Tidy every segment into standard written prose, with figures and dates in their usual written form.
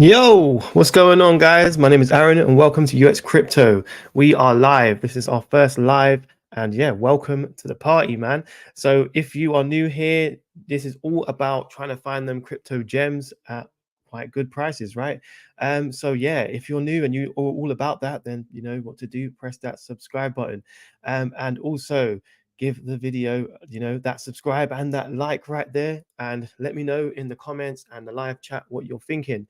Yo, what's going on, guys? My name is Aaron, and welcome to UX Crypto. We are live. This is our first live, and yeah, welcome to the party, man. So, if you are new here, this is all about trying to find them crypto gems at quite good prices, right? So yeah, if you're new and you are all about that, then you know what to do. Press that subscribe button, and also give the video, that subscribe and that like right there, and let me know in the comments and the live chat what you're thinking.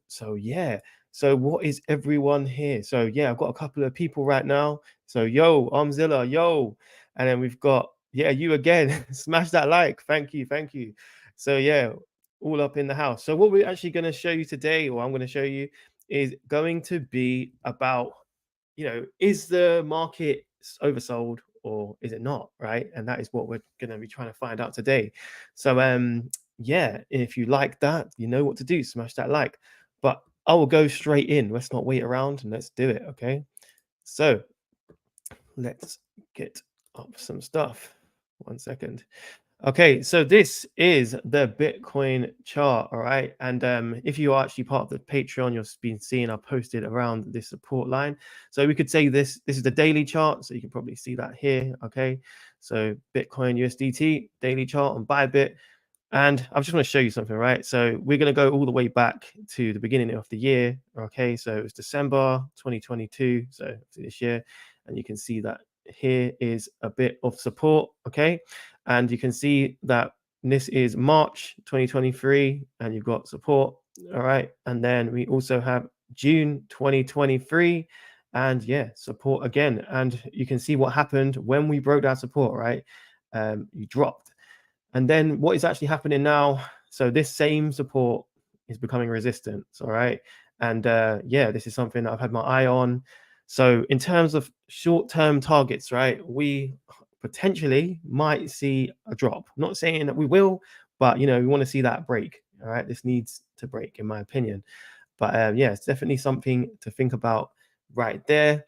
So yeah. So what is everyone here? So yeah, I've got a couple of people right now. So yo, Armzilla, yo, and then we've got you again. Smash that like. Thank you, thank you. So yeah, all up in the house. So what we're actually going to show you today, or I'm going to show you, is going to be about, is the market oversold or is it not, right? And that is what we're going to be trying to find out today. So yeah, if you like that, you know what to do. Smash that like. But I will go straight in. Let's not wait around and let's do it. Okay. So let's get up some stuff. 1 second. Okay, so this is the Bitcoin chart, all right? And if you are actually part of the Patreon, you've been seeing I posted around this support line. So we could say this is the daily chart, so you can probably see that here, okay? So Bitcoin USDT daily chart on Bybit. And I just want to show you something, right? So we're going to go all the way back to the beginning of the year, okay? So it's December 2022, so this year, and you can see that here is a bit of support, okay? And you can see that this is March 2023, and you've got support, all right? And then we also have June 2023, and yeah, support again. And you can see what happened when we broke that support, right? You dropped. And then what is actually happening now? So this same support is becoming resistance, all right? And yeah, this is something that I've had my eye on. So in terms of short-term targets, right, we potentially might see a drop. I'm not saying that we will, but we want to see that break. All right, this needs to break, in my opinion. But yeah, it's definitely something to think about right there.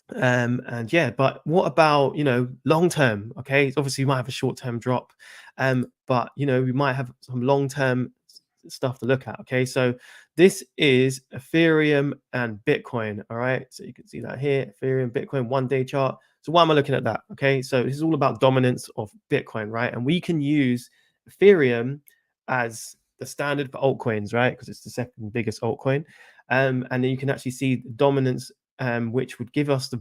And yeah, but what about long term? Okay, obviously we might have a short term drop, but we might have some long term stuff to look at. Okay, so this is Ethereum and Bitcoin. All right, so you can see that here, Ethereum, Bitcoin, 1 day chart. So why am I looking at that? Okay, so this is all about dominance of Bitcoin, right? And we can use Ethereum as the standard for altcoins, right? Because it's the second biggest altcoin. And then you can actually see the dominance, which would give us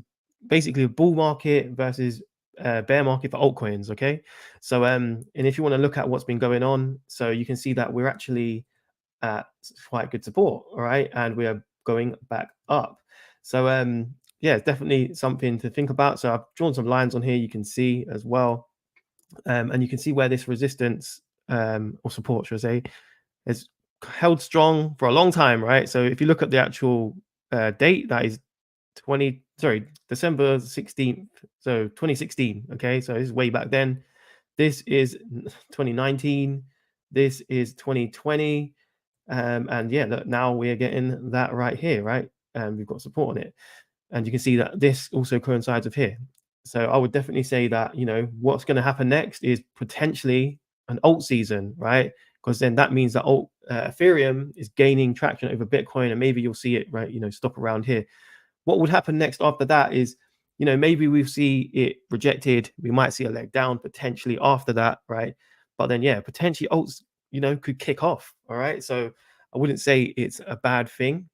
basically a bull market versus bear market for altcoins. Okay, so and if you want to look at what's been going on, so you can see that we're actually at quite good support, all right, and we are going back up. So yeah, it's definitely something to think about. So I've drawn some lines on here, you can see as well, and you can see where this resistance or support, should I say, has held strong for a long time, right? So if you look at the actual date, that is December 16th, so 2016. Okay, so this is way back then. This is 2019. This is 2020. And yeah, look, now we're getting that right here, right? And we've got support on it. And you can see that this also coincides with here. So I would definitely say that, what's going to happen next is potentially an alt season, right? Because then that means that Ethereum is gaining traction over Bitcoin, and maybe you'll see it, right, stop around here. What would happen next after that is, maybe we see it rejected. We might see a leg down potentially after that, right? But then, yeah, potentially alts, could kick off. All right. So I wouldn't say it's a bad thing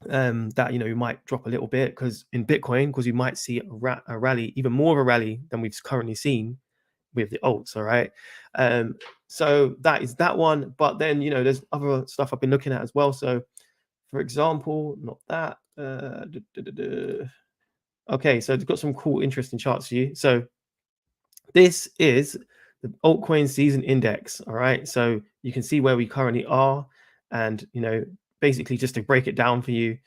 that, we might drop a little bit because in Bitcoin, because you might see a rally, even more of a rally than we've currently seen with the alts. All right. So that is that one. But then, there's other stuff I've been looking at as well. So for example, not that. Okay, so I've got some cool, interesting charts for you. So this is the altcoin season index. All right, so you can see where we currently are, and basically just to break it down for you,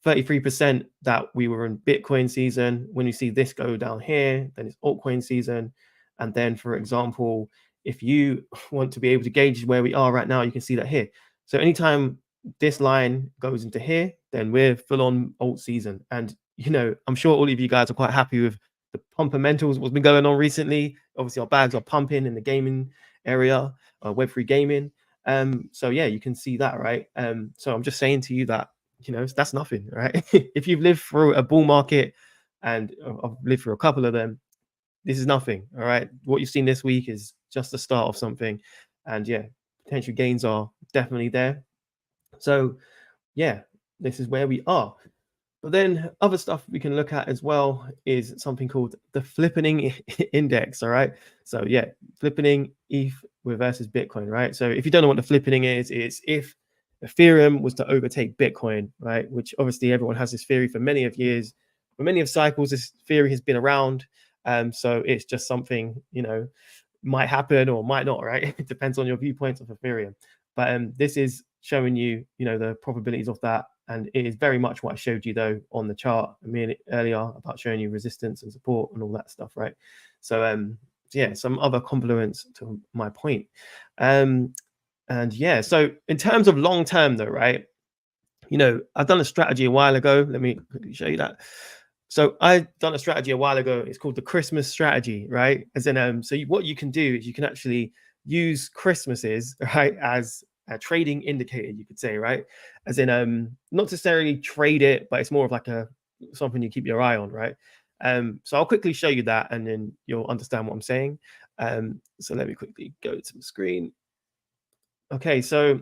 33% that we were in Bitcoin season. When you see this go down here, then it's altcoin season. And then, for example, if you want to be able to gauge where we are right now, you can see that here. So anytime this line goes into here, then we're full on alt season. And I'm sure all of you guys are quite happy with the fundamentals, what's been going on recently. Obviously, our bags are pumping in the gaming area, Web3 gaming. So yeah, you can see that, right? So I'm just saying to you that, that's nothing, right? If you've lived through a bull market, and I've lived through a couple of them, this is nothing. All right, what you've seen this week is just the start of something, and yeah, potential gains are definitely there. So yeah, this is where we are. But then other stuff we can look at as well is something called the flippening index. All right. So yeah, flippening ETH versus Bitcoin. Right. So if you don't know what the flippening is, it's if Ethereum was to overtake Bitcoin, right? Which obviously everyone has this theory for many of years, for many of cycles. This theory has been around. So it's just something, might happen or might not, right? It depends on your viewpoints of Ethereum. But this is showing you, the probabilities of that. And it is very much what I showed you, though, on the chart a minute earlier about showing you resistance and support and all that stuff, right? So, yeah, some other complements to my point. And yeah, so in terms of long term, though, right? I've done a strategy a while ago. Let me quickly show you that. So I've done a strategy a while ago. It's called the Christmas strategy, right? As in, so what you can do is you can actually use Christmases, right, as a trading indicator, you could say, right? As in, not necessarily trade it, but it's more of like something you keep your eye on, right? So I'll quickly show you that, and then you'll understand what I'm saying. So let me quickly go to the screen. Okay, so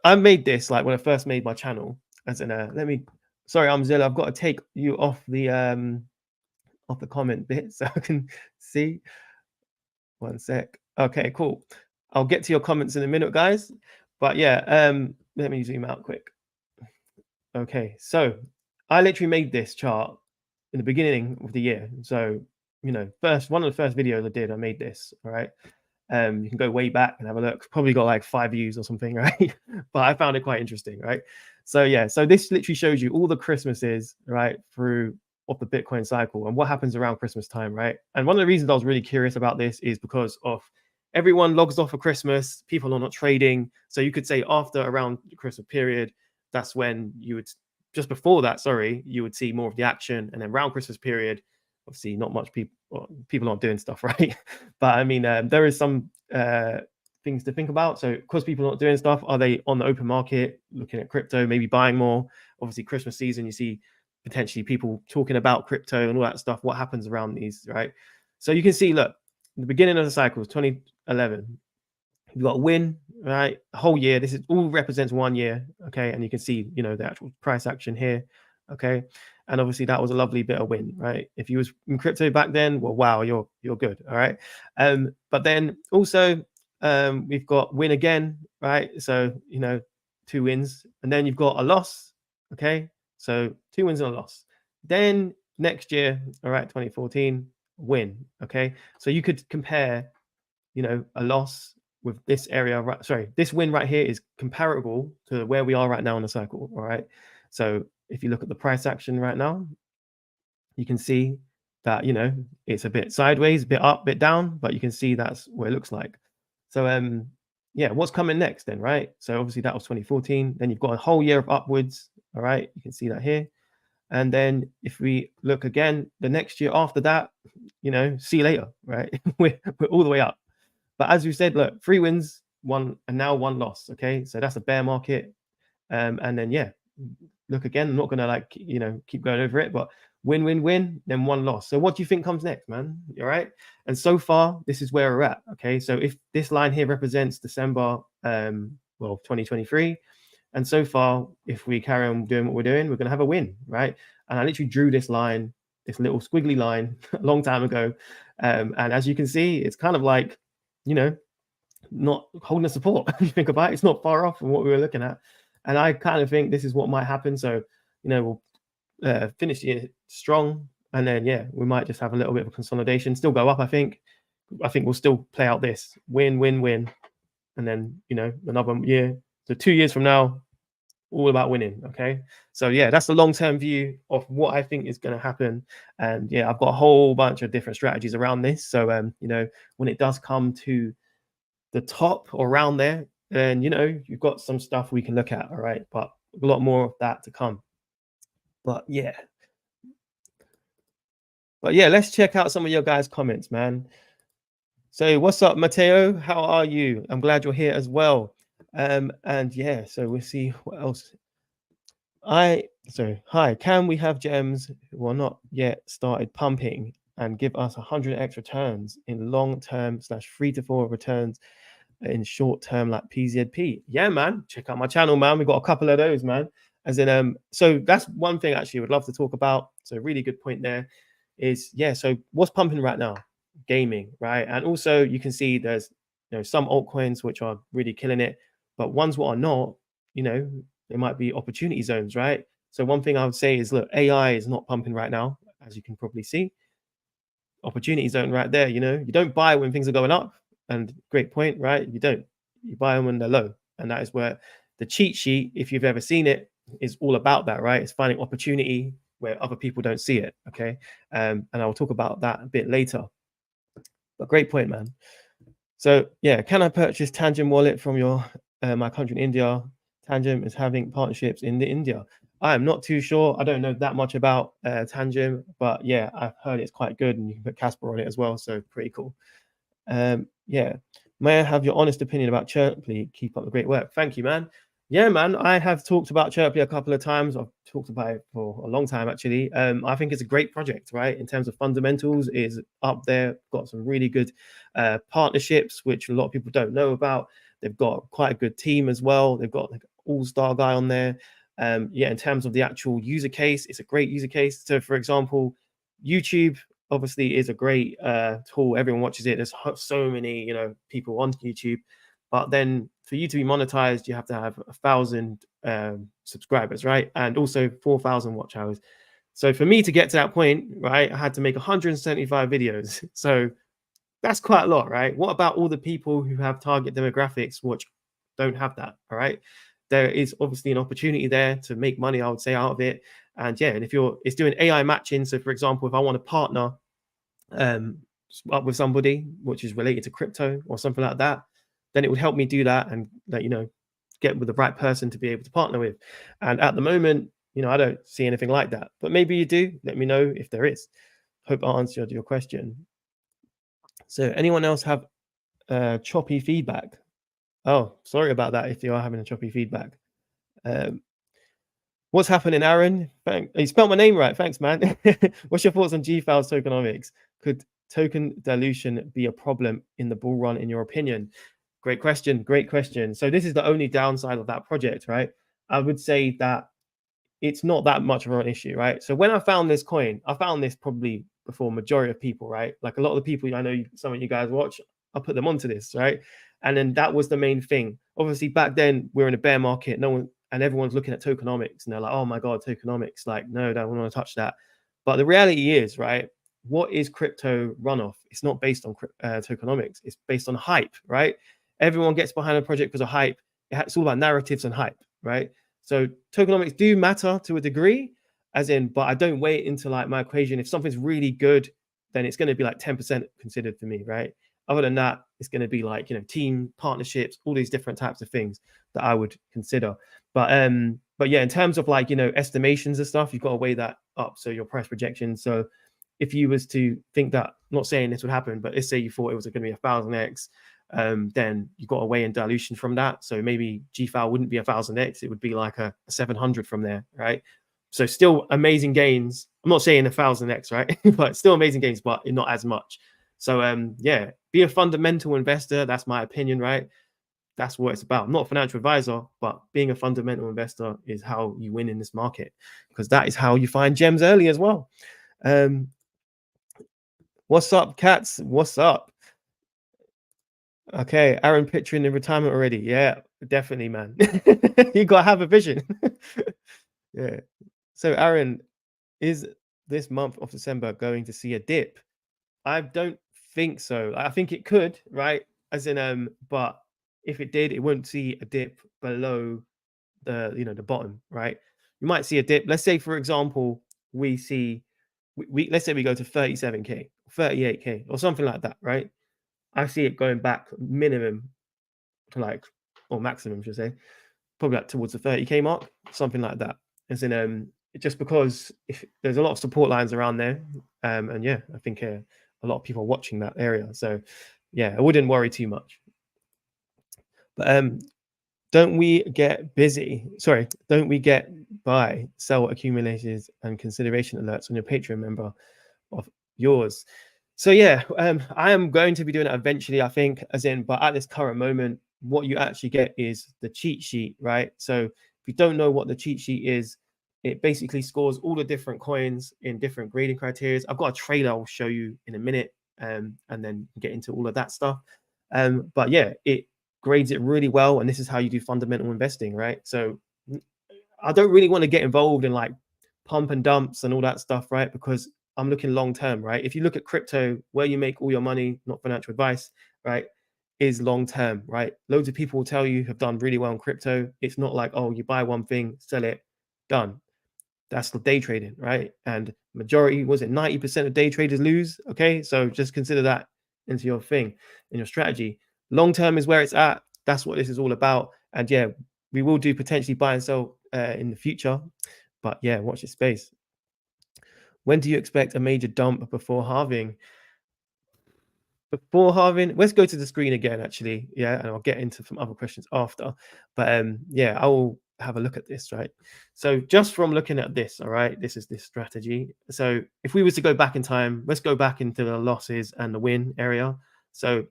I made this like when I first made my channel. As in, sorry, Zilla, I've got to take you off the comment bit so I can see. One sec. Okay, cool. I'll get to your comments in a minute, guys. But yeah, let me zoom out quick. Okay, so I literally made this chart in the beginning of the year. So, one of the first videos I did, I made this. All right. You can go way back and have a look. Probably got like 5 views or something, right? But I found it quite interesting, right? So yeah, so this literally shows you all the Christmases, right, through of the Bitcoin cycle and what happens around Christmas time, right? And one of the reasons I was really curious about this is because of everyone logs off for Christmas, people are not trading. So you could say after around the Christmas period, that's when you would, just before that, sorry, you would see more of the action. And then around Christmas period, obviously not much people aren't doing stuff, right? But I mean, there is some things to think about. So because people are not doing stuff, are they on the open market looking at crypto, maybe buying more? Obviously Christmas season, you see potentially people talking about crypto and all that stuff. What happens around these, right? So you can see, look, the beginning of the cycle is 2011. You got a win, right? A whole year. This is all represents 1 year, okay? And you can see, the actual price action here, okay? And obviously that was a lovely bit of win, right? If you was in crypto back then, well, wow, you're good, all right? But then also we've got win again, right? So 2 wins, and then you've got a loss, okay? So 2 wins and a loss. Then next year, all right, 2014, win, okay? So you could compare, a loss with this area, right? Sorry, this win right here is comparable to where we are right now in the cycle, all right? So if you look at the price action right now, you can see that, it's a bit sideways, a bit up, a bit down, but you can see that's what it looks like. So, yeah, what's coming next then, right? So obviously that was 2014. Then you've got a whole year of upwards, all right? You can see that here. And then if we look again, the next year after that, see you later, right? we're all the way up. But as we said, look, 3 wins, 1 and now 1 loss. Okay, so that's a bear market. And then yeah, look again. I'm not gonna keep going over it, but win, win, win, then 1 loss. So what do you think comes next, man? All right. And so far, this is where we're at. Okay, so if this line here represents December, 2023, and so far, if we carry on doing what we're doing, we're gonna have a win, right? And I literally drew this line, this little squiggly line, a long time ago. And as you can see, it's kind of like, not holding a support. If you think about it, it's not far off from what we were looking at. And I kind of think this is what might happen. So, we'll finish the year strong. And then, yeah, we might just have a little bit of a consolidation, still go up, I think. I think we'll still play out this win, win, win. And then, another year. So 2 years from now, all about winning. Okay. So yeah, that's the long-term view of what I think is going to happen. And yeah, I've got a whole bunch of different strategies around this. So when it does come to the top or around there, then you've got some stuff we can look at. All right, but a lot more of that to come. But yeah, let's check out some of your guys' comments, man. So what's up, Mateo? How are you? I'm glad you're here as well. And yeah, so we'll see what else. Hi, can we have gems who are not yet started pumping and give us 100x returns in long term / 3 to 4 returns in short term like PZP? Yeah, man. Check out my channel, man. We got a couple of those, man. As in, so that's one thing actually would love to talk about. So really good point there is yeah. So what's pumping right now? Gaming, right? And also you can see there's some altcoins which are really killing it, but ones what are not, there might be opportunity zones, right? So one thing I would say is look, AI is not pumping right now, as you can probably see. Opportunity zone right there, you don't buy when things are going up. And great point, right? You don't. You buy them when they're low. And that is where the cheat sheet, if you've ever seen it, is all about that, right? It's finding opportunity where other people don't see it. Okay. And I'll talk about that a bit later. But great point, man. So yeah, can I purchase Tangent wallet from your my country in India? Tangent is having partnerships in the India. I am not too sure. I don't know that much about Tangent, but yeah, I've heard it's quite good, and you can put Casper on it as well, so pretty cool. Yeah, may I have your honest opinion about Chirply? Keep up the great work. Thank you, man. Yeah, man, I have talked about Chirply a couple of times. I've talked about it for a long time, actually. I think it's a great project, right? In terms of fundamentals, is up there. Got some really good partnerships, which a lot of people don't know about. They've got quite a good team as well. They've got like an all-star guy on there. Yeah, in terms of the actual user case, it's a great user case. So, for example, YouTube obviously is a great tool. Everyone watches it. There's so many people on YouTube, but then for you to be monetized, you have to have 1,000 subscribers, right? And also 4,000 watch hours. So for me to get to that point, right, I had to make 175 videos. So that's quite a lot, right? What about all the people who have target demographics which don't have that? All right. There is obviously an opportunity there to make money, I would say, out of it. And yeah, and if it's doing AI matching, so for example, if I want to partner up with somebody which is related to crypto or something like that, then it would help me do that and get with the right person to be able to partner with. And at the moment, I don't see anything like that, but maybe you do. Let me know if there is. Hope I answered your question. So anyone else have choppy feedback? Oh, sorry about that if you are having a choppy feedback. What's happening, Aaron? You spelled my name right. Thanks, man. What's your thoughts on GFAL's tokenomics? Could token dilution be a problem in the bull run, in your opinion? Great question. Great question. So this is the only downside of that project, right? I would say that it's not that much of an issue, right? So when I found this coin, I found this probably before majority of people, right? Like a lot of the people I know, some of you guys watch, I put them onto this, right? And then that was the main thing. Obviously, back then we are in a bear market. No one and everyone's looking at tokenomics, and they're like, "Oh my god, tokenomics!" Like, no, don't want to touch that. But the reality is, right? What is crypto runoff? It's not based on tokenomics. It's based on hype, right? Everyone gets behind a project because of hype. It's all about narratives and hype, right? So tokenomics do matter to a degree, but I don't weigh it into like my equation. If something's really good, then it's going to be like 10% considered for me, right? Other than that, it's going to be like, team partnerships, all these different types of things that I would consider. But yeah, in terms of like, estimations and stuff, you've got to weigh that up. So your price projection. So if you was to think that, not saying this would happen, but let's say you thought it was going to be 1,000x, then you've got to weigh in dilution from that. So maybe GFAL wouldn't be 1,000x, it would be like a 700 from there, right? So still amazing gains. I'm not saying 1,000x, right? But still amazing gains, but not as much. So yeah, be a fundamental investor. That's my opinion, right? That's what it's about. I'm not a financial advisor, but being a fundamental investor is how you win in this market, because that is how you find gems early as well. What's up, cats? What's up? Okay, Aaron picturing in retirement already. Yeah, definitely, man. You gotta have a vision. Yeah. So, Aaron, is this month of December going to see a dip? I don't think so. I think it could, right? As in, but if it did, it wouldn't see a dip below the bottom, right? You might see a dip. Let's say, for example, we see let's say we go to 37k, 38k, or something like that, right? I see it going back minimum to like, or maximum, should I say, probably like towards the 30k mark, something like that. As in, just because if there's a lot of support lines around there, and yeah, I think a lot of people are watching that area. So yeah, I wouldn't worry too much. But don't we get busy? Sorry, don't we get buy, sell accumulators and consideration alerts on your Patreon member of yours? So yeah, I am going to be doing it eventually, I think, but at this current moment, what you actually get is the cheat sheet, right? So if you don't know what the cheat sheet is, it basically scores all the different coins in different grading criteria. I've got a trailer I'll show you in a minute, and then get into all of that stuff. But yeah, it grades it really well, and this is how you do fundamental investing, right? So I don't really want to get involved in like pump and dumps and all that stuff, right? Because I'm looking long term, right? If you look at crypto, where you make all your money, not financial advice, right, is long term, right? Loads of people will tell you have done really well in crypto. It's not like, oh, you buy one thing, sell it, done. That's the day trading, right? And majority, was it 90% of day traders lose? Okay, so just consider that into your thing, in your strategy. Long term is where it's at. That's what this is all about. And yeah, we will do potentially buy and sell in the future. But yeah, watch this space. When do you expect a major dump before halving? Before halving, let's go to the screen again, actually. Yeah, and I'll get into some other questions after. But yeah, I will have a look at this, right? So just from looking at this, all right, this is this strategy. So if we was to go back in time, let's go back into the losses and the win area. So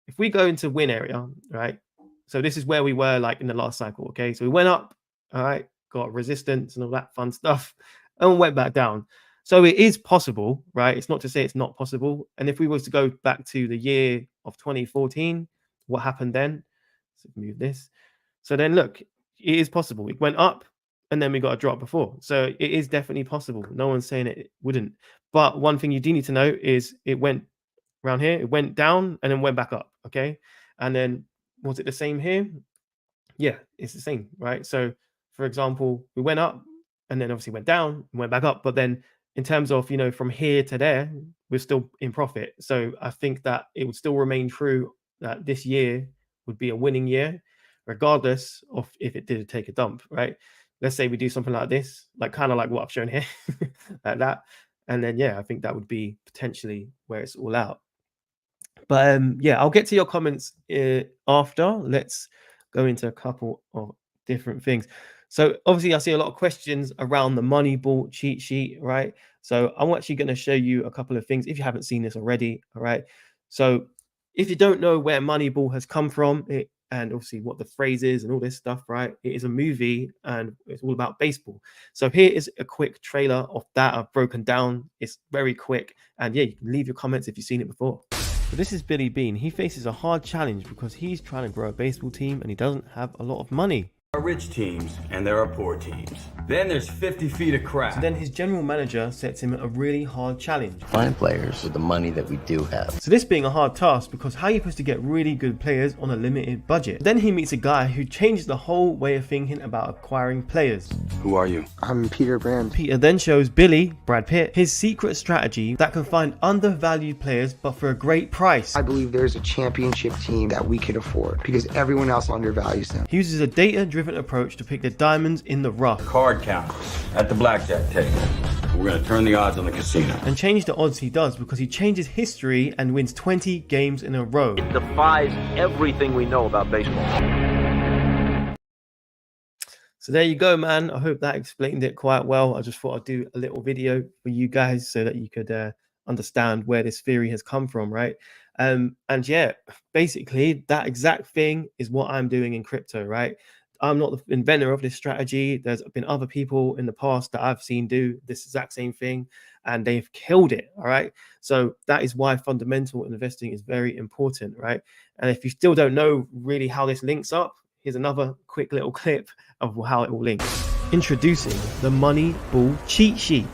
if we go into win area, right? So this is where we were like in the last cycle, okay? So we went up, all right, got resistance and all that fun stuff, and went back down. So it is possible, right? It's not to say it's not possible. And if we was to go back to the year of 2014, what happened then? So move this. So then look, it is possible. It went up and then we got a drop before. So it is definitely possible. No one's saying it wouldn't. But one thing you do need to know is it went around here, it went down and then went back up, okay? And then was it the same here? Yeah, it's the same, right? So for example, we went up and then obviously went down and went back up, but then in terms of, you know, from here to there, we're still in profit. So I think that it would still remain true that this year would be a winning year, regardless of if it did take a dump, right? Let's say we do something like this, like kind of like what I've shown here, like that. And then, yeah, I think that would be potentially where it's all out. But yeah, I'll get to your comments after. Let's go into a couple of different things. So obviously I see a lot of questions around the Moneyball cheat sheet, right? So I'm actually going to show you a couple of things if you haven't seen this already, all right? So if you don't know where Moneyball has come from, and obviously what the phrase is and all this stuff, right? It is a movie and it's all about baseball. So here is a quick trailer of that I've broken down. It's very quick. And yeah, you can leave your comments if you've seen it before. So this is Billy Bean. He faces a hard challenge because he's trying to grow a baseball team and he doesn't have a lot of money. There are rich teams and there are poor teams. Then there's 50 feet of crap. So then his general manager sets him a really hard challenge. Find players with the money that we do have. So this being a hard task because how are you supposed to get really good players on a limited budget? Then he meets a guy who changes the whole way of thinking about acquiring players. Who are you? I'm Peter Brand. Peter then shows Billy, Brad Pitt, his secret strategy that can find undervalued players but for a great price. I believe there's a championship team that we could afford because everyone else undervalues them. He uses a data-driven approach to pick the diamonds in the rough. Card counters at the blackjack table. We're going to turn the odds on the casino. And change the odds he does because he changes history and wins 20 games in a row. It defies everything we know about baseball. So there you go, man. I hope that explained it quite well. I just thought I'd do a little video for you guys so that you could understand where this theory has come from, right? And yeah, basically that exact thing is what I'm doing in crypto, right? I'm not the inventor of this strategy. There's been other people in the past that I've seen do this exact same thing and they've killed it. All right. So that is why fundamental investing is very important. Right. And if you still don't know really how this links up, here's another quick little clip of how it all links. Introducing the Moneyball cheat sheet.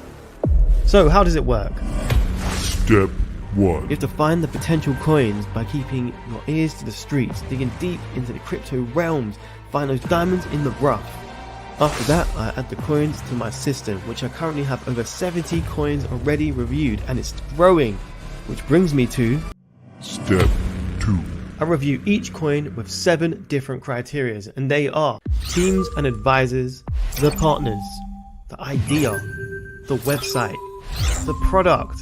So how does it work? Step 1. You have to find the potential coins by keeping your ears to the streets, digging deep into the crypto realms, find those diamonds in the rough. After that, I add the coins to my system, which I currently have over 70 coins already reviewed, and it's growing, which brings me to Step 2. I review each coin with 7 different criteria, and they are teams and advisors, the partners, the idea, the website, the product,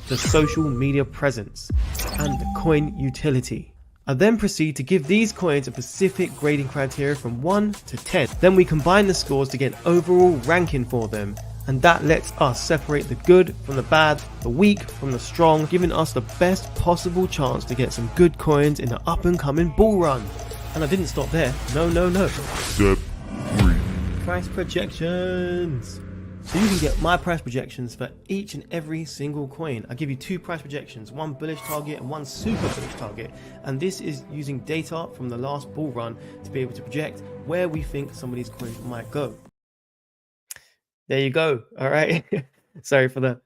the social media presence, and the coin utility. I then proceed to give these coins a specific grading criteria from 1 to 10. Then we combine the scores to get an overall ranking for them. And that lets us separate the good from the bad, the weak from the strong, giving us the best possible chance to get some good coins in the up and coming bull run. And I didn't stop there. No. Step 3. Price projections. So you can get my price projections for each and every single coin. I give you 2 price projections, one bullish target and one super bullish target. And this is using data from the last bull run to be able to project where we think some of these coins might go. There you go. All right. Sorry for the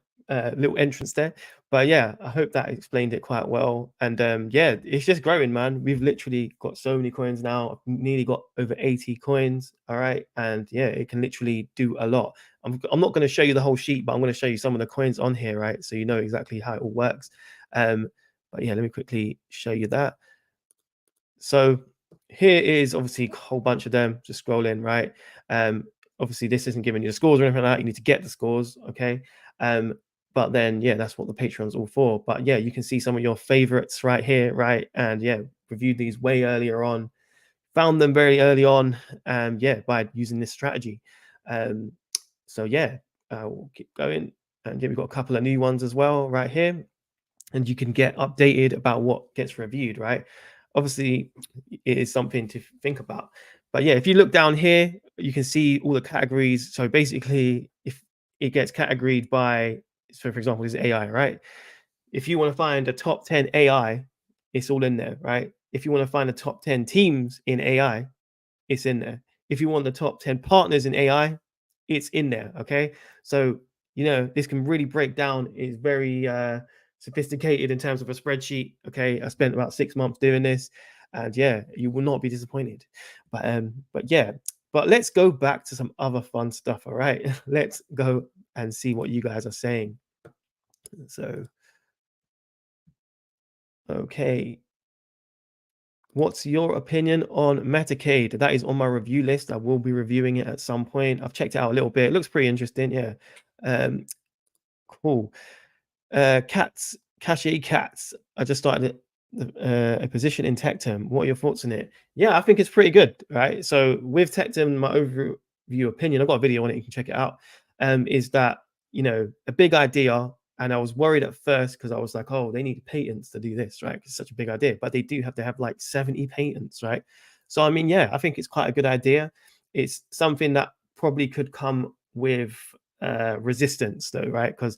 little entrance there. But yeah, I hope that explained it quite well. And yeah, it's just growing, man. We've literally got so many coins now. I've nearly got over 80 coins. All right. And yeah, it can literally do a lot. I'm not going to show you the whole sheet, but I'm going to show you some of the coins on here, right? So you know exactly how it all works. But yeah, let me quickly show you that. So here is obviously a whole bunch of them. Just scroll in, right? Obviously this isn't giving you the scores or anything like that. You need to get the scores, okay? But then yeah, that's what the Patreon's all for. But yeah, you can see some of your favorites right here, right? And yeah, reviewed these way earlier on, found them very early on, yeah, by using this strategy. So yeah, we'll keep going. And yeah, we've got a couple of new ones as well right here. And you can get updated about what gets reviewed, right? Obviously, it is something to think about. But yeah, if you look down here, you can see all the categories. So basically, if it gets categorized by, so for example, this is AI, right? If you want to find a top 10 AI, it's all in there, right? If you want to find the top 10 teams in AI, it's in there. If you want the top 10 partners in AI, it's in there, okay? So, you know, this can really break down. It's very sophisticated in terms of a spreadsheet, okay? I spent about 6 months doing this, and yeah, you will not be disappointed. But yeah, but let's go back to some other fun stuff, all right? Let's go and see what you guys are saying. So, okay. What's your opinion on Metacade? That is on my review list. I will be reviewing it at some point. I've checked it out a little bit. It looks pretty interesting. Yeah. Cool. Cats, Cache Cats. I just started a position in Tectum. What are your thoughts on it? Yeah, I think it's pretty good, right? So with Tectum, my overview opinion, I've got a video on it. You can check it out. Is that, you know, a big idea. And I was worried at first because I was like, oh, they need patents to do this, right? It's such a big idea, but they do have to have like 70 patents, right? So, I mean, yeah, I think it's quite a good idea. It's something that probably could come with resistance though, right? Because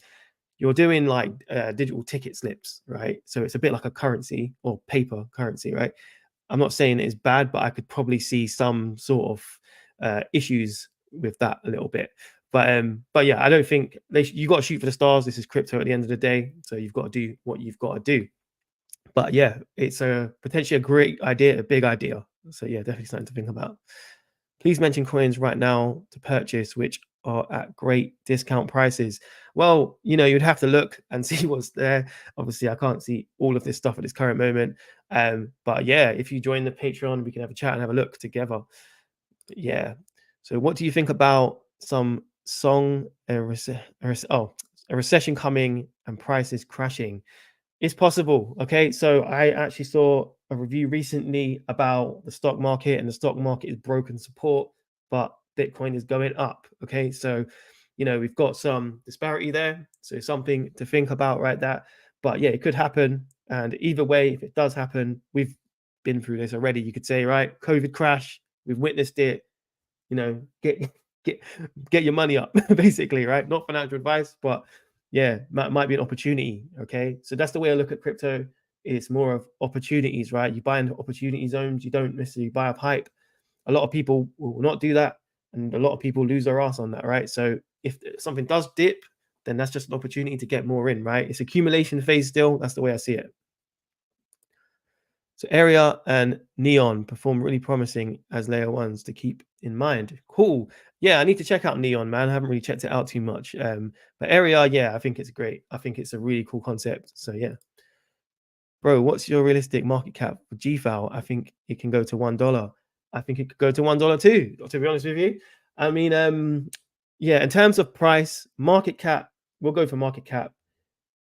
you're doing like digital ticket slips, right? So it's a bit like a currency or paper currency, right? I'm not saying it's bad, but I could probably see some sort of issues with that a little bit. But yeah, I don't think you got to shoot for the stars. This is crypto at the end of the day, so you've got to do what you've got to do. But yeah, it's potentially a great idea, a big idea. So yeah, definitely something to think about. Please mention coins right now to purchase which are at great discount prices. Well, you know, you'd have to look and see what's there. Obviously, I can't see all of this stuff at this current moment. But yeah, if you join the Patreon, we can have a chat and have a look together. But yeah. So what do you think about some a recession coming and prices crashing? It's possible. Okay, so I actually saw a review recently about the stock market, and the stock market is broken support, but Bitcoin is going up. Okay, so you know, we've got some disparity there, so something to think about, right? But yeah, it could happen, and either way, if it does happen, we've been through this already. You could say, right, COVID crash, we've witnessed it. You know, get your money up, basically, right? Not financial advice, but yeah, might be an opportunity. Okay, so that's the way I look at crypto. It's more of opportunities, right? You buy into opportunity zones. You don't necessarily buy up hype. A lot of people will not do that, and a lot of people lose their ass on that, right? So if something does dip, then that's just an opportunity to get more in, right? It's accumulation phase still. That's the way I see it. So Area and Neon perform really promising as layer ones to keep in mind. Cool. Yeah, I need to check out Neon, man. I haven't really checked it out too much. But Area, yeah, I think it's great. I think it's a really cool concept. So yeah. Bro, what's your realistic market cap for GFAL? I think it can go to $1. I think it could go to $1 too, to be honest with you. I mean, yeah, in terms of price, market cap, we'll go for market cap.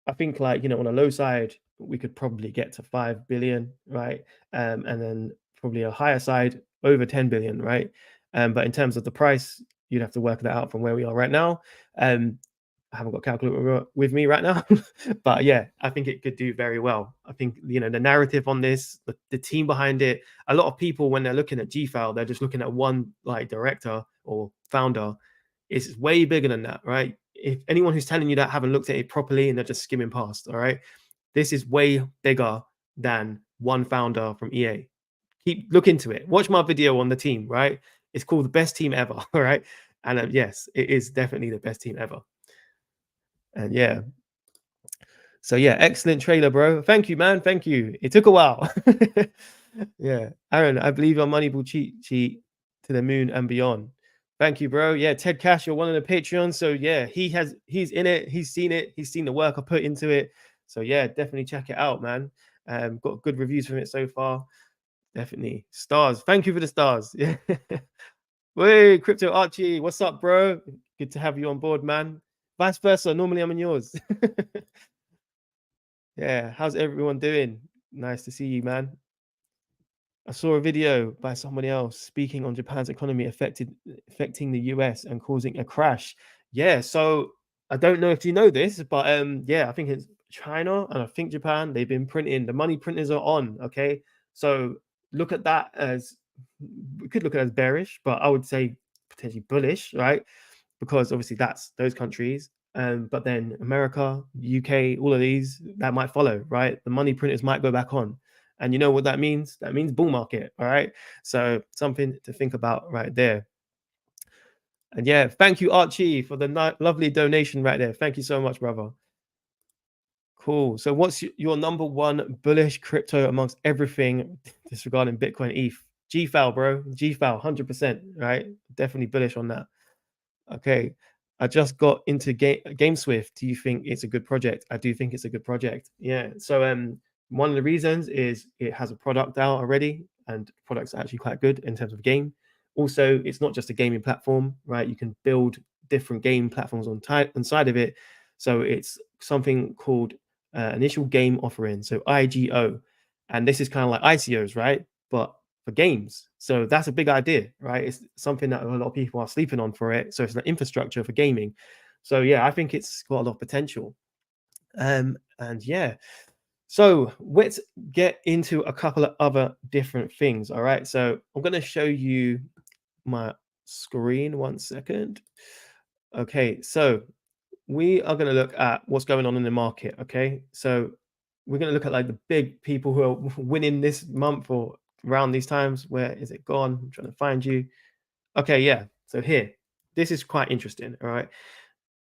I think, like, you know, on a low side, we could probably get to 5 billion, right? And then probably a higher side over 10 billion, right? But in terms of the price, you'd have to work that out from where we are right now. I haven't got a calculator with me right now, but yeah, I think it could do very well. I think, you know, the narrative on this, the team behind it, a lot of people, when they're looking at GFAL, they're just looking at one like director or founder. It's way bigger than that, right? If anyone who's telling you that haven't looked at it properly and they're just skimming past, all right, this is way bigger than one founder from EA. Look into it. Watch my video on the team, right? It's called the best team ever, all right? And yes, it is definitely the best team ever. And yeah, so yeah, excellent trailer, bro. Thank you, man. Thank you. It took a while. Yeah, Aaron, I believe your Moneyball cheat sheet to the moon and beyond. Thank you, bro. Yeah, Ted Cash, you're one of the Patreons. So yeah, he's in it. He's seen it. He's seen the work I put into it. So yeah, definitely check it out, man. Got good reviews from it so far. Definitely stars. Thank you for the stars. Yeah. Wait, Crypto Archie, what's up, bro? Good to have you on board, man. Vice versa. Normally I'm in yours. Yeah, how's everyone doing? Nice to see you, man. I saw a video by somebody else speaking on Japan's economy affecting the US and causing a crash. Yeah, so I don't know if you know this, but yeah, I think it's China and I think Japan, they've been printing, the money printers are on, okay? So look at that as, we could look at it as bearish, but I would say potentially bullish, right? Because obviously that's those countries. But then America, UK, all of these that might follow, right? The money printers might go back on. And you know what that means? That means bull market, all right? So something to think about right there. And yeah, thank you, Archie, for the lovely donation right there. Thank you so much, brother. Cool. So what's your number one bullish crypto amongst everything disregarding Bitcoin, ETH? GFAL, bro. GFAL, 100%, right? Definitely bullish on that. Okay. I just got into GameSwift. Do you think it's a good project? I do think it's a good project. Yeah. So one of the reasons is it has a product out already, and the product's actually quite good in terms of game. Also, it's not just a gaming platform, right? You can build different game platforms inside of it. So it's something called initial game offering, so IGO, and this is kind of like ICOs, right? But for games. So that's a big idea, right? It's something that a lot of people are sleeping on for it. So it's an infrastructure for gaming. So yeah, I think it's got a lot of potential. And yeah, so let's get into a couple of other different things. All right, so I'm going to show you my screen. 1 second. Okay, so we are going to look at what's going on in the market. Okay, so we're going to look at like the big people who are winning this month or around these times. Where is it gone? I'm trying to find you. Okay, yeah. So here, this is quite interesting. All right.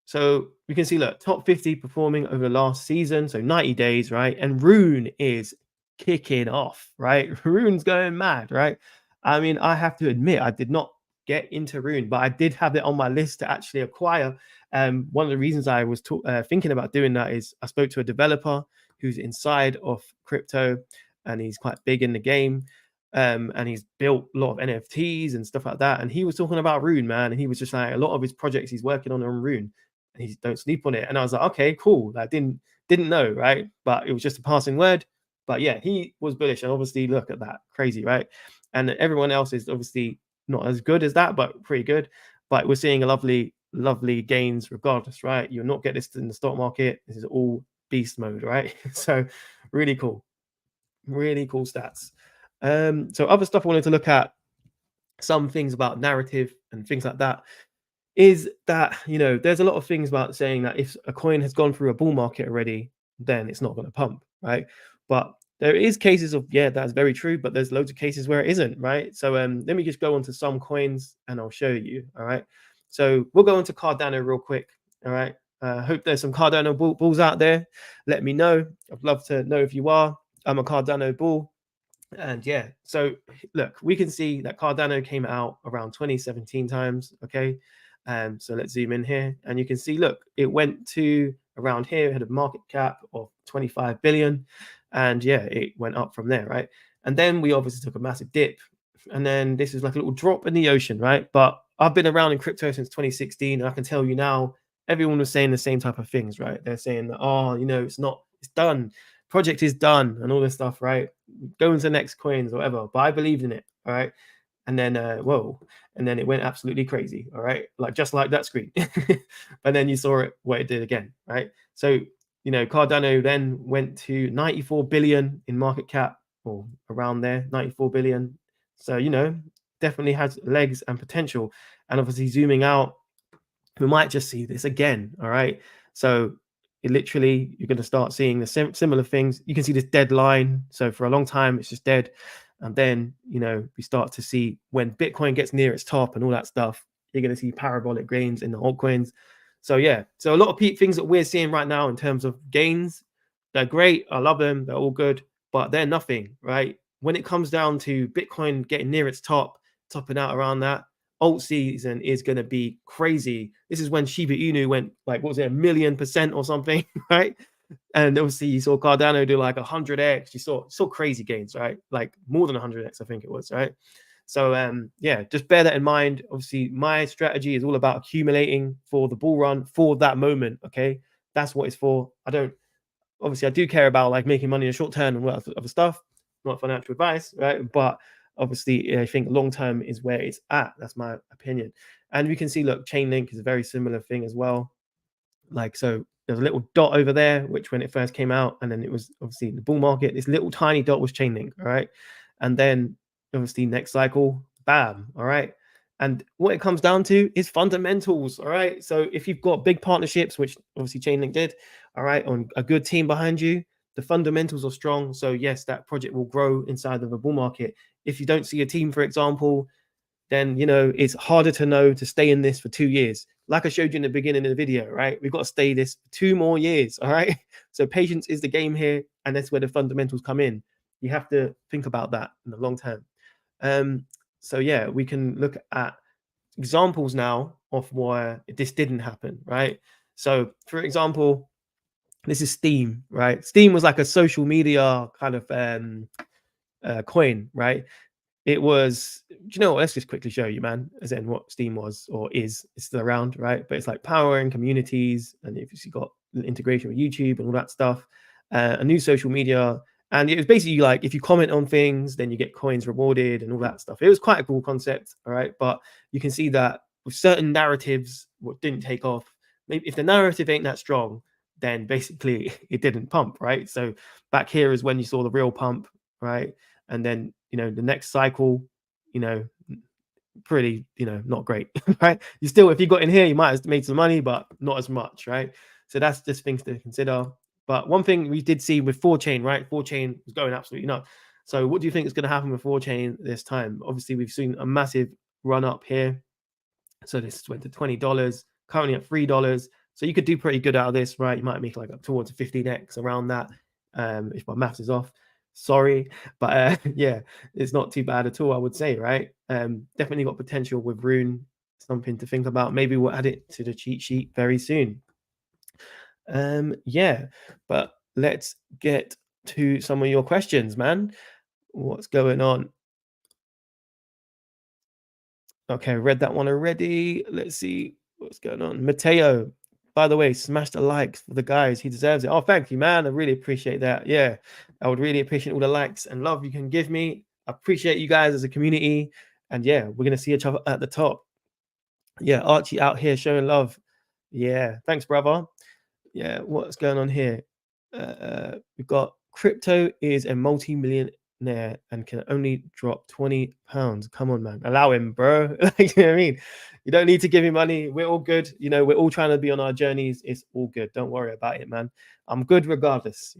So you can see, look, top 50 performing over the last season. So 90 days, right? And Rune is kicking off, right? Rune's going mad, right? I mean, I have to admit, I did not get into Rune, but I did have it on my list to actually acquire. One of the reasons I was thinking about doing that is I spoke to a developer who's inside of crypto, and he's quite big in the game. And he's built a lot of NFTs and stuff like that. And he was talking about Rune, man. And he was just like, a lot of his projects he's working on Rune, and he don't sleep on it. And I was like, okay, cool. I didn't know, right? But it was just a passing word. But yeah, he was bullish. And obviously, look at that, crazy, right? And everyone else is obviously not as good as that, but pretty good. But we're seeing a lovely gains regardless, right? You'll not get this in the stock market. This is all beast mode, right? So really cool stats. So other stuff I wanted to look at, some things about narrative and things like that, is that, you know, there's a lot of things about saying that if a coin has gone through a bull market already, then it's not going to pump, right? But there is cases of, yeah, that's very true, but there's loads of cases where it isn't, right? So let me just go on to some coins and I'll show you, all right? So we'll go into Cardano real quick, all right? Hope there's some Cardano bulls out there. Let me know. I'd love to know if you are. I'm a Cardano bull. And yeah, so look, we can see that Cardano came out around 2017 times, okay? So let's zoom in here, and you can see, look, it went to around here, it had a market cap of 25 billion, and yeah, it went up from there, right? And then we obviously took a massive dip, and then this is like a little drop in the ocean, right? But I've been around in crypto since 2016, and I can tell you now, everyone was saying the same type of things, right? They're saying that, oh, you know, it's done. project is done and all this stuff, right? Go into the next coins or whatever. But I believed in it, all right? And then whoa, and then it went absolutely crazy, all right? Like just like that screen. But then you saw it what it did again, right? So Cardano then went to 94 billion in market cap, or around there, 94 billion. So definitely has legs and potential. And obviously zooming out, we might just see this again, all right? So you're going to start seeing the similar things. You can see this dead line. So for a long time it's just dead, and then we start to see when Bitcoin gets near its top and all that stuff, you're going to see parabolic gains in the altcoins. So yeah, so a lot of things that we're seeing right now in terms of gains, they're great. I love them. They're all good, but they're nothing, right? When it comes down to Bitcoin getting near its top, topping out around that, alt season is going to be crazy. This is when Shiba Inu went like, what was it, 1,000,000% or something, right? And obviously you saw Cardano do like 100x. You saw crazy gains, right? Like more than 100x, I think it was, right? So yeah, just bear that in mind. Obviously, my strategy is all about accumulating for the bull run, for that moment. Okay, that's what it's for. I do care about like making money in the short term and other stuff, not financial advice, right? But obviously, I think long term is where it's at. That's my opinion. And we can see, look, Chainlink is a very similar thing as well. Like, so there's a little dot over there, which when it first came out, and then it was obviously in the bull market, this little tiny dot was Chainlink, all right? And then obviously next cycle, bam, all right? And what it comes down to is fundamentals, all right? So if you've got big partnerships, which obviously Chainlink did, all right, on a good team behind you, the fundamentals are strong. So yes, that project will grow inside of a bull market. If you don't see a team, for example, then it's harder to know to stay in this for 2 years. Like I showed you in the beginning of the video, right? We've got to stay this for 2 more years, all right? So patience is the game here, and that's where the fundamentals come in. You have to think about that in the long term. So yeah, we can look at examples now of where this didn't happen, right? So for example, this is Steam, right? Steam was like a social media kind of coin, right? It was, do you know what? Let's just quickly show you, man, as in what Steam was or is. It's still around, right? But it's like powering communities, and if you got integration with YouTube and all that stuff, a new social media. And it was basically like, if you comment on things, then you get coins rewarded and all that stuff. It was quite a cool concept, all right? But you can see that with certain narratives, what didn't take off, maybe if the narrative ain't that strong, then basically it didn't pump, right? So back here is when you saw the real pump, right? And then the next cycle, pretty, not great, right? You still, if you got in here, you might have made some money, but not as much, right? So that's just things to consider. But one thing we did see with 4chain, right? 4chain was going absolutely nuts. So what do you think is going to happen with 4chain this time? Obviously, we've seen a massive run up here. So this went to $20, currently at $3. So you could do pretty good out of this, right? You might make like up towards 15x around that, if my maths is off. Sorry, but yeah, it's not too bad at all, I would say, right? Definitely got potential with Rune, something to think about. Maybe we'll add it to the cheat sheet very soon. Yeah, but let's get to some of your questions, man. What's going on? Okay, read that one already. Let's see what's going on. Mateo, by the way, smash the likes for the guys. He deserves it. Oh, thank you, man. I really appreciate that. Yeah, I would really appreciate all the likes and love you can give me. I appreciate you guys as a community. And yeah, we're going to see each other at the top. Yeah, Archie out here showing love. Yeah, thanks, brother. Yeah, what's going on here? We've got crypto is a multi-millionaire and can only drop £20. Come on, man. Allow him, bro. Like, you know what I mean? You don't need to give me money. We're all good. We're all trying to be on our journeys. It's all good. Don't worry about it, man. I'm good regardless.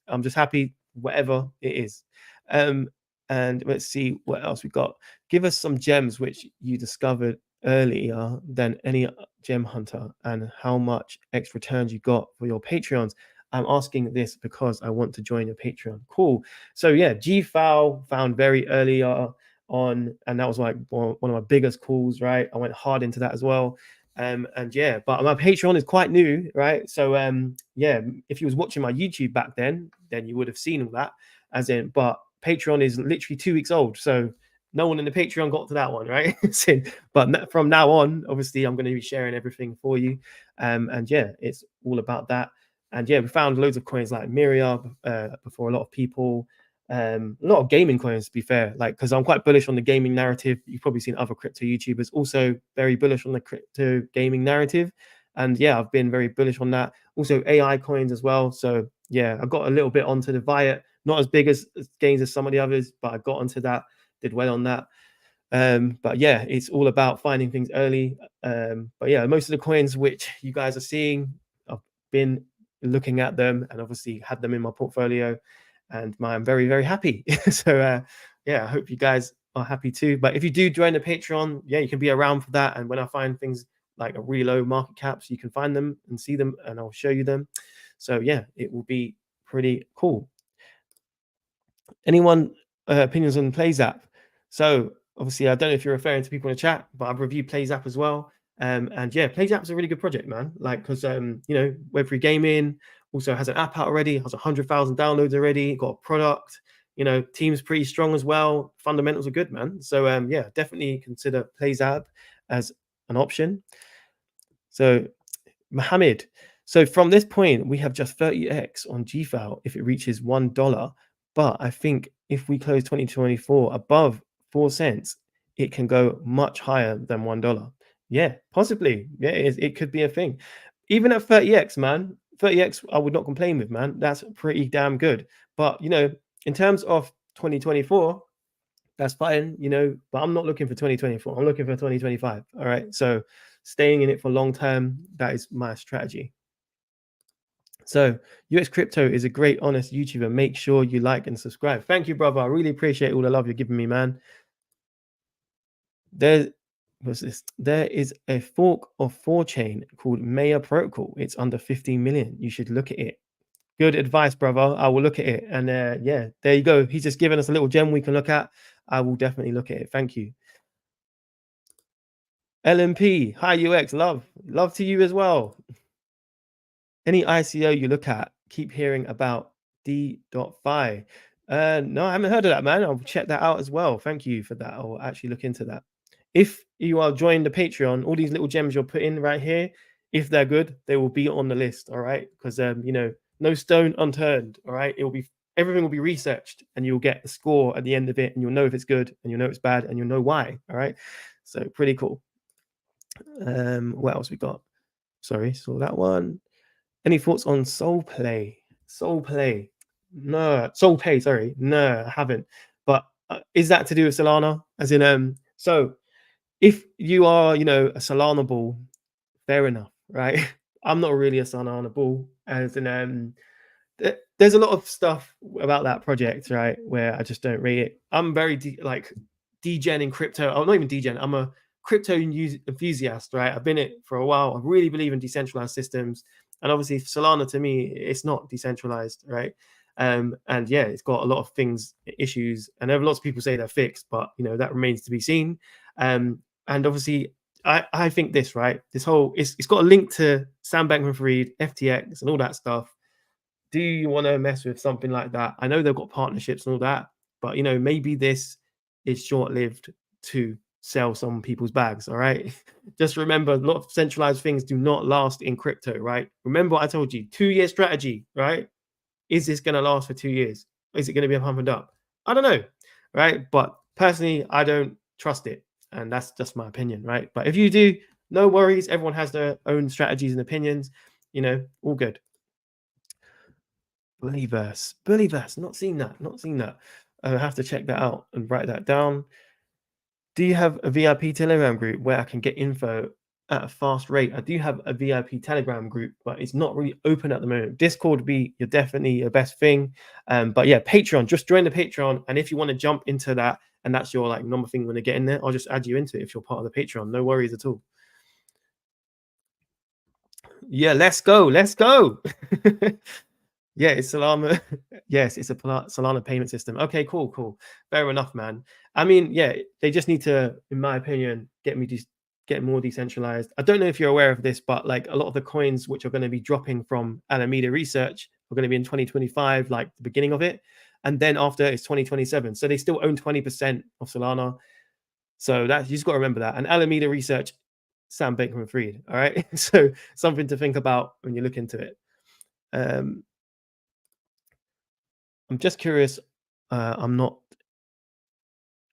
I'm just happy whatever it is. And let's see what else we got. Give us some gems which you discovered earlier than any gem hunter, and how much extra returns you got for your Patreons. I'm asking this because I want to join your Patreon. Cool. So yeah, GFOW found very earlier on, and that was like one of my biggest calls, right? I went hard into that as well. And yeah, but my Patreon is quite new, right? So yeah, if you was watching my YouTube back then you would have seen all that, but Patreon is literally 2 weeks old, so no one in the Patreon got to that one, right? But from now on, obviously, I'm going to be sharing everything for you. And yeah, it's all about that. And yeah, we found loads of coins like Myria before, a lot of people, a lot of gaming coins, to be fair, like, because I'm quite bullish on the gaming narrative. You've probably seen other crypto YouTubers also very bullish on the crypto gaming narrative. And yeah, I've been very bullish on that. Also AI coins as well. So yeah, I got a little bit onto the Viet, not as big as gains as some of the others, but I got onto that, did well on that. But yeah, it's all about finding things early. But yeah, most of the coins which you guys are seeing, I've been looking at them and obviously had them in my portfolio, and I'm very, very happy. So yeah, I hope you guys are happy too. But if you do join the Patreon, yeah, you can be around for that. And when I find things like a really low market caps, you can find them and see them, and I'll show you them. So yeah, it will be pretty cool. Anyone opinions on Plays app? So obviously, I don't know if you're referring to people in the chat, but I've reviewed Plays app as well. And yeah, Plays app is a really good project, man. Like, because you know, Web3 Gaming also has an app out already, has 100,000 downloads already, got a product. You know, team's pretty strong as well. Fundamentals are good, man. So yeah, definitely consider Plays app as an option. So Mohammed, so from this point, we have just 30x on GFAL if it reaches $1. But I think if we close 2024 above 4 cents, it can go much higher than $1. Yeah, possibly. Yeah, it could be a thing. Even at 30x, man, 30x, I would not complain with, man. That's pretty damn good. But, you know, in terms of 2024, that's fine, you know, but I'm not looking for 2024. I'm looking for 2025. All right. So staying in it for long term, that is my strategy. So UX Crypto is a great, honest YouTuber. Make sure you like and subscribe. Thank you, brother. I really appreciate all the love you're giving me, man. What's this? There is a fork of 4chain called Maya Protocol. It's under 15 million. You should look at it. Good advice, brother. I will look at it. And yeah, there you go. He's just given us a little gem we can look at. I will definitely look at it. Thank you. LMP, hi UX, love to you as well. Any ICO you look at, keep hearing about D.Fi. No, I haven't heard of that, man. I'll check that out as well. Thank you for that. I'll actually look into that. If you are joining the Patreon, all these little gems you're putting right here, if they're good, they will be on the list. All right, because you know, no stone unturned. All right, it will be, everything will be researched, and you'll get a score at the end of it, and you'll know if it's good, and you'll know it's bad, and you'll know why. All right, so pretty cool. What else we got? Sorry, saw that one. Any thoughts on Soul Play? Soul Play? No, Soul Pay. Sorry, no, I haven't. But is that to do with Solana? As in, so if you are, you know, a Solana bull, fair enough, right? I'm not really a Solana bull, as in, there's a lot of stuff about that project, right, where I just don't rate it. I'm very degen in crypto. I'm not even degen. I'm a crypto enthusiast, right? I've been it for a while. I really believe in decentralized systems, and obviously Solana, to me, it's not decentralized, right? And yeah, it's got a lot of issues, and there are lots of people say they're fixed, but you know, that remains to be seen. And obviously, I think this, right, this whole, it's got a link to Sam Bankman-Fried, FTX, and all that stuff. Do you want to mess with something like that? I know they've got partnerships and all that, but you know, maybe this is short-lived to sell some people's bags. All right. Just remember, a lot of centralized things do not last in crypto, right? Remember what I told you, 2-year strategy, right? Is this going to last for 2 years? Is it going to be a pump and dump? I don't know, right? But personally, I don't trust it. And that's just my opinion, right? But if you do, no worries. Everyone has their own strategies and opinions, you know, all good. Bullyverse, not seen that. I have to check that out and write that down. Do you have a VIP Telegram group where I can get info at a fast rate? I do have a VIP Telegram group, but it's not really open at the moment. Discord would be definitely your best thing. But yeah, Patreon, just join the Patreon. And if you want to jump into that, and that's your like number thing when to get in there, I'll just add you into it if you're part of the Patreon. No worries at all. Yeah, let's go. Yeah, it's Solana. Yes, it's a Solana payment system. Okay, cool. Fair enough, man. I mean, yeah, they just need to, in my opinion, get more decentralized. I don't know if you're aware of this, but like a lot of the coins which are going to be dropping from Alameda Research are going to be in 2025, like the beginning of it. And then after it's 2027. So they still own 20% of Solana. So that, you just got to remember that. And Alameda Research, Sam Bankman-Fried. All right. So something to think about when you look into it. I'm just curious. I'm not.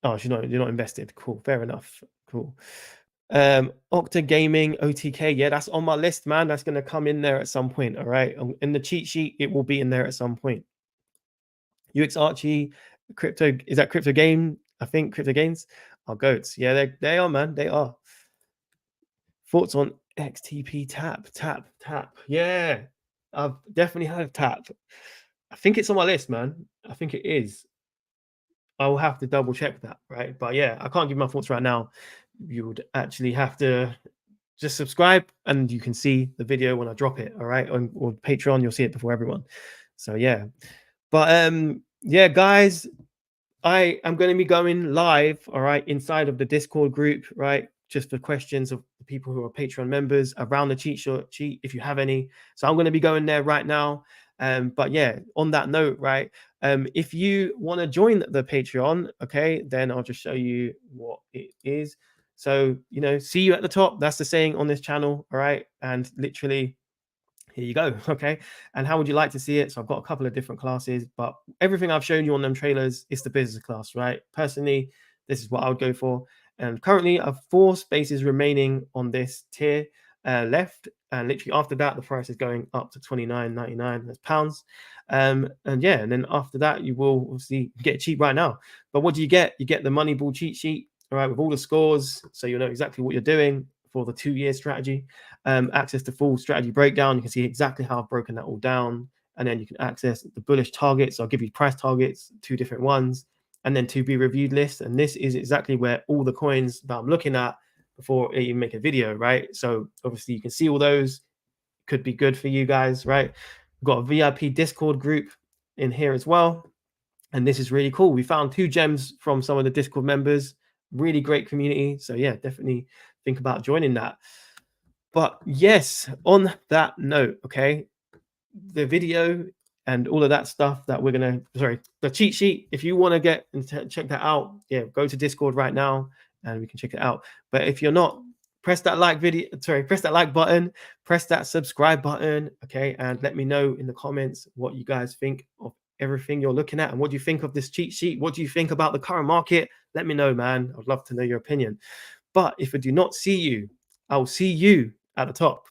Oh, you're not invested. Cool, fair enough. Cool. Octa Gaming OTK, yeah, that's on my list, man. That's gonna come in there at some point. All right, in the cheat sheet, it will be in there at some point. UX Archie, crypto, is that crypto game? I think crypto games are goats. Yeah, they are, man. They are. Thoughts on XTP tap? Yeah, I've definitely heard of tap. I think it's on my list, man. I think it is. I will have to double check that, right? But yeah, I can't give my thoughts right now. You would actually have to just subscribe and you can see the video when I drop it. All right. On Patreon, you'll see it before everyone. So yeah. But yeah, guys, I am going to be going live, all right, inside of the Discord group, right? Just for questions of the people who are Patreon members around the cheat sheet, if you have any. So I'm going to be going there right now. But yeah, on that note, right, if you want to join the Patreon, okay, then I'll just show you what it is. So, you know, see you at the top. That's the saying on this channel, all right? And literally, here you go, okay? And how would you like to see it? So I've got a couple of different classes, but everything I've shown you on them trailers is the business class, right? Personally, this is what I would go for. And currently I have 4 spaces remaining on this tier left. And literally after that, the price is going up to $29.99. That's pounds. And yeah, and then after that, you will obviously get cheap right now. But what do you get? You get the Moneyball cheat sheet, all right, with all the scores. So you'll know exactly what you're doing for the 2-year strategy. Access to full strategy breakdown. You can see exactly how I've broken that all down. And then you can access the bullish targets. So I'll give you price targets, 2 different ones, and then to be reviewed list. And this is exactly where all the coins that I'm looking at before I even make a video, right? So obviously you can see all those. Could be good for you guys, right? We've got a VIP Discord group in here as well. And this is really cool. We found 2 gems from some of the Discord members. Really great community. So yeah, definitely think about joining that. But yes, on that note, okay, the video and all of that stuff that we're gonna, the cheat sheet, if you want to get and check that out, yeah, go to Discord right now and we can check it out. But if you're not, press that like button, press that subscribe button, okay, and let me know in the comments what you guys think of everything you're looking at and what do you think of this cheat sheet. What do you think about the current market? Let me know, man. I'd love to know your opinion. But if I do not see you, I'll see you at the top.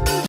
Bam.